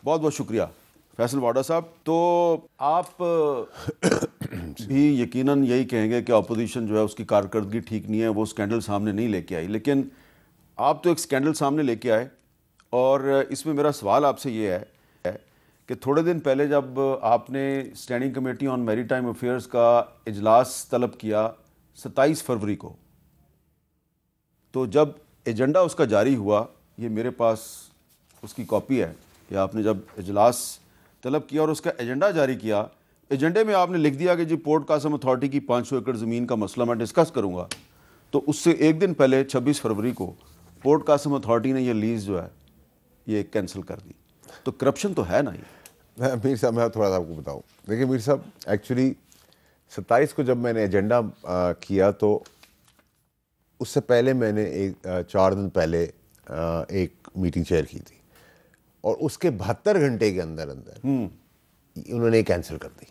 बहुत बहुत शुक्रिया फैसल वाडा साहब। तो आप भी यकीनन यही कहेंगे कि अपोजिशन जो है उसकी कारकर्दगी ठीक नहीं है, वो स्कैंडल सामने नहीं लेके आई, लेकिन आप तो एक स्कैंडल सामने लेके आए। और इसमें मेरा सवाल आपसे ये है कि थोड़े दिन पहले जब आपने standing committee on maritime affairs का इजलास तलब किया 27 फरवरी को, तो जब एजेंडा उसका जारी हुआ, ये मेरे पास उसकी कॉपी है कि आपने जब इजलास तलब किया और उसका एजेंडा जारी किया, एजेंडे में आपने लिख दिया कि जी पोर्ट कासिम अथॉरिटी की 500 एकड़ ज़मीन का मसला मैं डिस्कस करूँगा। तो उससे एक दिन पहले 26 फरवरी को पोर्ट कासिम अथॉरिटी ने ये लीज़ जो है ये कैंसिल कर दी। तो करप्शन तो है ना ये। मीर साहब मैं थोड़ा सा आपको बताऊं, देखिए मीर साहब, एक्चुअली 27 को जब मैंने एजेंडा किया तो उससे पहले मैंने 4 दिन पहले एक मीटिंग चेयर की थी और उसके 72 घंटे के अंदर उन्होंने कैंसिल कर दी।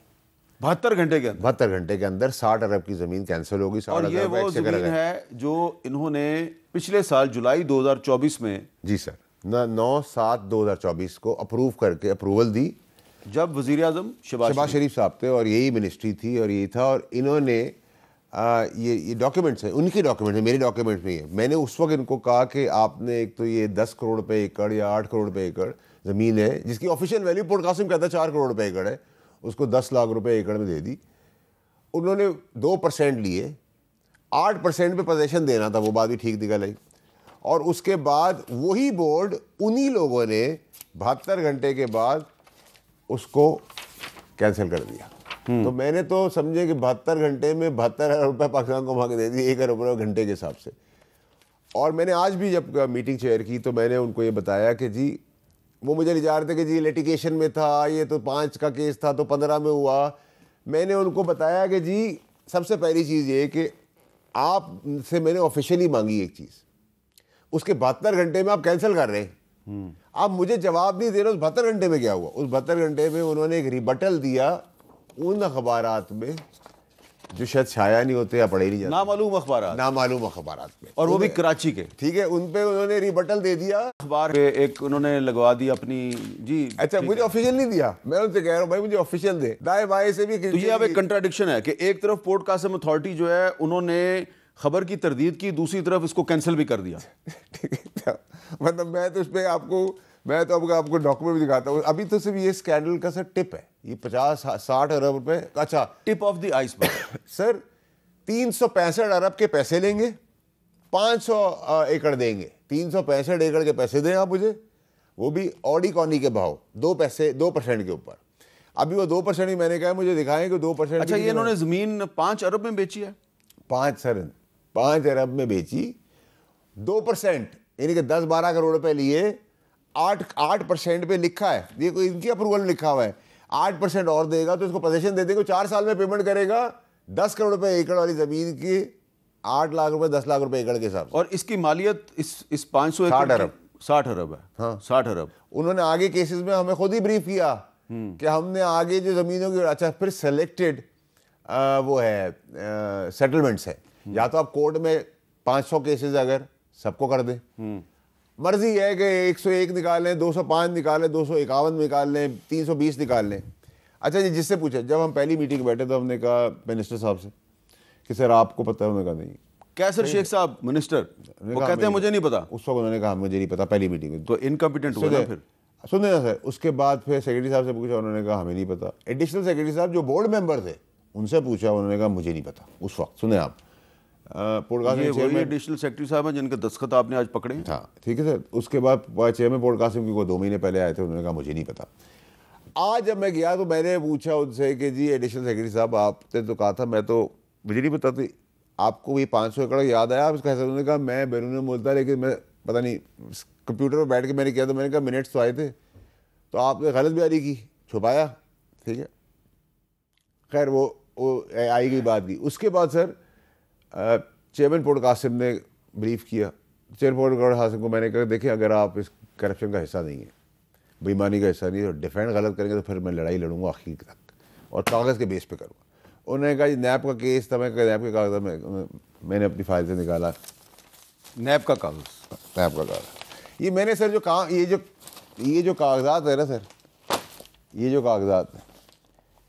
72 घंटे के अंदर 72 घंटे के अंदर 60 अरब की ज़मीन कैंसिल होगी। और ये वो ज़मीन है जो इन्होंने पिछले साल जुलाई 2024 में, जी सर, 9/7/2024 को अप्रूवल दी, जब वज़ीर आज़म शहबाज शरीफ साहब थे और यही मिनिस्ट्री थी और यही था, और इन्होंने ये डॉक्यूमेंट्स हैं, उनके डॉक्यूमेंट्स हैं, मेरे डॉक्यूमेंट्स में ही है। मैंने उस वक्त इनको कहा कि आपने एक तो ये 10 करोड़ रुपए एकड़ या 8 करोड़ रुपए एकड़ ज़मीन है जिसकी ऑफिशियल वैल्यू पोर्ट कासिम कहता है 4 करोड़ रुपए एकड़ है, उसको 10 लाख रुपए एकड़ में दे दी। उन्होंने 2% लिए, 8% पे पोजेसन देना था, वो बात भी ठीक निकल आई। और उसके बाद वही बोर्ड उन्हीं लोगों ने 72 घंटे के बाद उसको कैंसिल कर दिया। तो मैंने तो समझे कि 72 घंटे में 72 हज़ार रुपये पाकिस्तान को मांग दे दिए 1 अरब रुपये घंटे के हिसाब से। और मैंने आज भी जब मीटिंग चेयर की तो मैंने उनको ये बताया कि जी, वो मुझे ले जा रहे थे कि जी लिटिगेशन में था, ये तो 5 का केस था तो 15 में हुआ। मैंने उनको बताया कि जी सबसे पहली चीज़ ये कि आपसे मैंने ऑफिशियली मांगी एक चीज़, उसके 72 घंटे में आप कैंसिल कर रहे हैं, आप मुझे जवाब नहीं दे रहे। उस 72 घंटे में क्या हुआ? उस 72 घंटे में उन्होंने एक रिबटल दिया उन अखबारात में जो शायद छाया नहीं होते या पढ़े नहीं जाते, नामालूम अखबारात में, और वो भी कराची के, ठीक है, उन पे उन्होंने रिबटल दे दिया। अखबार पे एक उन्होंने लगवा दी अपनी, जी अच्छा, मुझे ऑफिशियल नहीं दिया, मैं उनसे कह रहा हूँ भाई मुझे ऑफिशियल दे, दाएं बाएं से भी। तो ये अब एक कंट्राडिक्शन है कि एक तरफ पोर्ट कासिम अथॉरिटी जो है उन्होंने खबर की तरदीद की, दूसरी तरफ इसको कैंसिल भी कर दिया। ठीक है, मतलब मैं तो इस पर आपको डॉक्यूमेंट भी दिखाता हूँ। अभी तो सिर्फ ये स्कैंडल का सर टिप है, ये 50-60 अरब रुपए, अच्छा tip of the iceberg. Sir 365 अरब के पैसे लेंगे, 500 एकड़ देंगे, 365 एकड़ के पैसे दें आप मुझे, वो भी ऑडी कॉनी के भाव, 2% के ऊपर। अभी वो 2% ही मैंने कहा मुझे दिखाएं कि 2%। अच्छा, ये इन्होंने ज़मीन 5 अरब में बेची है? 5 अरब में बेची, 2% यानी कि 10-12 करोड़ रुपए लिए, 8% पे लिखा है, ये कोई इनकी अप्रूवल लिखा हुआ है, 8% और देगा तो इसको पोजीशन दे देंगे, 4 साल में पेमेंट करेगा 10 करोड़ रुपए एकड़ वाली जमीन की 8 लाख रुपए 10 लाख रुपए एकड़ के हिसाब से। और इसकी मालियत इस 500 60 अरब 60 अरब है। हाँ, 60 अरब। उन्होंने आगे केसेस में हमें खुद ही ब्रीफ किया कि हमने आगे जो जमीनों की, अच्छा फिर सेलेक्टेड वो है सेटलमेंट्स है, या तो आप कोर्ट में 500 केसेस अगर सबको कर दें, मर्जी है कि 101 निकाल लें, 205 निकाल लें, 251 निकाल लें, 320 निकाल लें। अच्छा जी, जिससे पूछे, जब हम पहली मीटिंग बैठे तो हमने कहा मिनिस्टर साहब से कि सर आपको पता है? उन्होंने कहा नहीं। कैसर शेख साहब मिनिस्टर, वो कहते हैं मुझे नहीं पता। उस वक्त उन्होंने कहा मुझे नहीं पता, पहली मीटिंग में। तो इनकम्पिटेंट हुआ ना फिर। सुने ना सर, उसके बाद फिर सेक्रेटरी साहब से पूछा, उन्होंने कहा हमें नहीं पता। एडिशनल सेक्रेटरी साहब जो बोर्ड मेंबर थे उनसे पूछा, उन्होंने कहा मुझे नहीं पता उस वक्त। सुने आप, एडिशनल सेक्रेटरी साहब हैं जिनके दस्तखत आपने आज पकड़े। हाँ ठीक है सर। उसके बाद चेयरमैन पोर्ट कासिम की को 2 महीने पहले आए थे, उन्होंने कहा मुझे नहीं पता। आज जब मैं गया तो मैंने पूछा उनसे कि जी एडिशनल सेक्रेटरी साहब आपने तो कहा था, मैं तो मुझे नहीं पता थी, आपको ये 500 एकड़ याद आया आप इसका? उन्होंने कहा मैं बैरून मुल्क था, लेकिन मैं पता नहीं कंप्यूटर पर बैठ के मैंने किया, तो मैंने कहा मिनट्स तो आए थे, तो आपने गलत बयानी की, छुपाया। ठीक है, खैर वो आई गई बात की। उसके बाद सर चेयरमैन पोर्ट कासिम ने ब्रीफ किया, चेयरमैन पोर्ट कासिम को मैंने कहा देखिए अगर आप इस करप्शन का हिस्सा नहीं है, बेईमानी का हिस्सा नहीं है, तो डिफेंड गलत करेंगे तो फिर मैं लड़ाई लड़ूंगा आखिर तक, और कागज़ के बेस पे करूँगा। उन्होंने कहा नैब का केस था, मैं नैब के कागज़ में मैंने अपनी फाइल से निकाला, नैब का कागज़, ये मैंने सर जो काम, ये जो कागजात है ना सर, ये जो कागजात हैं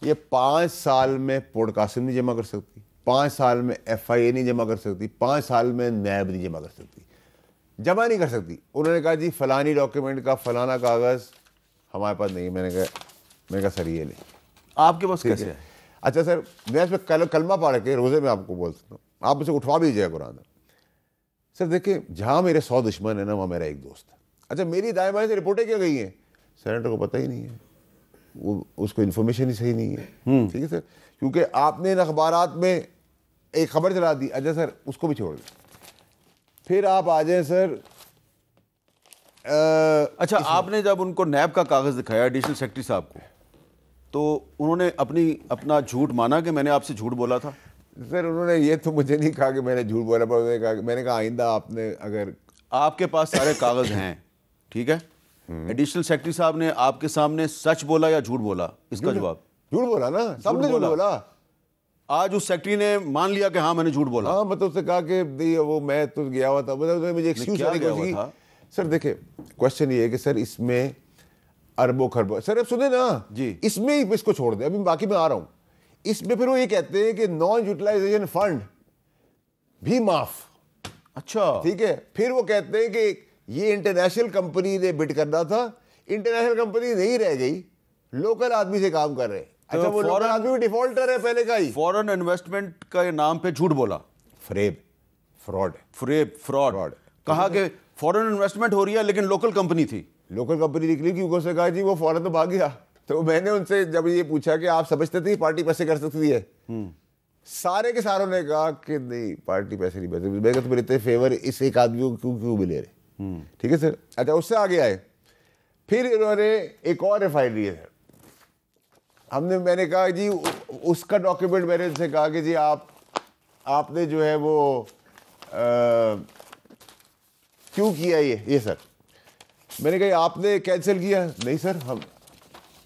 ये 5 साल में पोर्ट कासिम नहीं जमा कर सकती, 5 साल में FIA नहीं जमा कर सकती, 5 साल में नैब नहीं जमा कर सकती, जमा नहीं कर सकती। उन्होंने कहा जी फलानी डॉक्यूमेंट का फलाना कागज़ हमारे पास नहीं है। मैंने कहा सर ये नहीं, आपके पास कैसे है? अच्छा सर मैं इस पर कलमा पढ़ के रोज़े में आपको बोल सकता हूँ, आप मुझे उठवा भी दीजिएगा कुरान। सर देखिए जहाँ मेरे 100 दुश्मन है ना वहाँ मेरा एक दोस्त है। अच्छा मेरी दाएं बाएं से रिपोर्टें क्या गई हैं, सेनेटर को पता ही नहीं है, वो उसको इन्फॉर्मेशन ही सही नहीं है। ठीक है सर, क्योंकि आपने इन अखबारात में एक खबर चला दी। अच्छा सर उसको भी छोड़ दें, फिर आप आ जाए सर। अच्छा आपने जब उनको नैब का कागज़ दिखाया एडिशनल सेक्रेटरी साहब को, तो उन्होंने अपना झूठ माना कि मैंने आपसे झूठ बोला था? सर उन्होंने ये तो मुझे नहीं कहा कि मैंने झूठ बोला, पर मैंने कहा आइंदा आपने अगर आपके पास सारे कागज़ हैं, ठीक है, एडिशनल सेक्रेटरी साहब ने आपके सामने सच बोला या झूठ बोला, इसका जवाब? झूठ बोला ना, सबने झूठ बोला। आज उस सेक्रेटरी ने मान लिया कि हाँ मैंने झूठ बोला। हाँ मतलब उससे कहा कि वो मैं तो गया हुआ था, मतलब मुझे एक्सक्यूज करने की। सर देखिए क्वेश्चन ये है कि सर इसमें अरबों खरबों, सर अब सुने ना जी, इसमें ही इसको छोड़ दे, अभी बाकी मैं आ रहा हूँ। इसमें फिर वो ये कहते हैं कि नॉन यूटिलाइजेशन फंड भी माफ। अच्छा ठीक है, फिर वो कहते हैं कि ये इंटरनेशनल कंपनी ने बिड करना था, इंटरनेशनल कंपनी नहीं रह गई, लोकल आदमी से काम कर रहे हैं। अच्छा वो लोकल आदमी भी डिफॉल्टर है पहले का ही, फॉरेन इन्वेस्टमेंट का नाम पे झूठ बोला, फ्रॉड कहा कि फॉरेन इन्वेस्टमेंट हो रही है लेकिन लोकल कंपनी थी, लोकल कंपनी निकली क्योंकि उसने कहा जी वो फॉरेन तो भाग गया। तो मैंने उनसे जब ये पूछा कि आप समझते थे पार्टी पैसे कर सकती है, सारे के सारों ने कहा कि नहीं पार्टी पैसे नहीं पैसे, मैं तो इतने फेवर इस एक आदमी को क्यों मिले रहे। ठीक है सर। अच्छा उससे आगे आए, फिर इन्होंने एक और रिफाइनरी है सर, मैंने कहा जी उसका डॉक्यूमेंट, मैंने उनसे कहा कि जी आपने जो है वो क्यों किया ये सर। मैंने कहा आपने कैंसिल किया? नहीं सर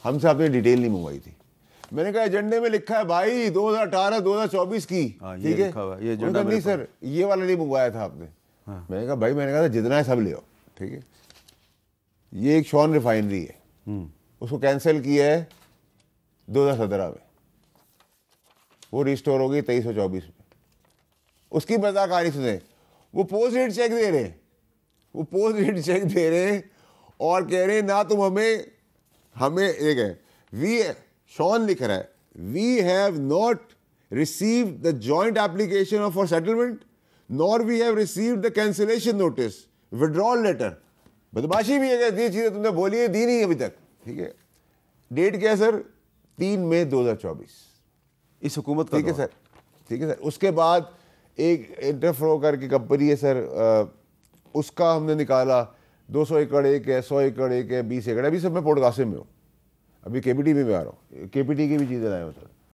हमसे आपने डिटेल नहीं मंगवाई थी। मैंने कहा एजेंडे में लिखा है भाई 2018-2024 की, ठीक है, ये एजेंडा नहीं सर ये वाला नहीं मंगवाया था आपने। मैंने कहा भाई मैंने कहा जितना है सब ले आओ, ठीक है। ये एक शॉन रिफाइनरी है, उसको कैंसिल किया है 2017 में, वो रिस्टोर हो गई 2324 में। उसकी मजाक कहानी सुने, वो पोस्ट डेट चेक दे रहे हैं, वो पोस्ट डेट चेक दे रहे हैं और कह रहे हैं ना तुम हमें एक है वी, शॉन लिख रहा है we have not received the joint application for settlement nor we have received the cancellation notice withdrawal letter. बदमाशी भी है, ये चीज़ें तुमने बोली है दी नहीं अभी तक, ठीक है। डेट क्या है सर? 3 मई 2024 इस हुकूमत का। ठीक है सर, ठीक है सर। उसके बाद एक इंटरफ्लो करके कंपनी है सर, उसका हमने निकाला 200 एकड़ एक है, 100 एकड़ एक है, 20 एकड़। अभी सब मैं पोर्ट कासिम में हूँ, अभी KPT में आ रहा हूँ, KPT की भी चीज़ें लाए हूँ सर।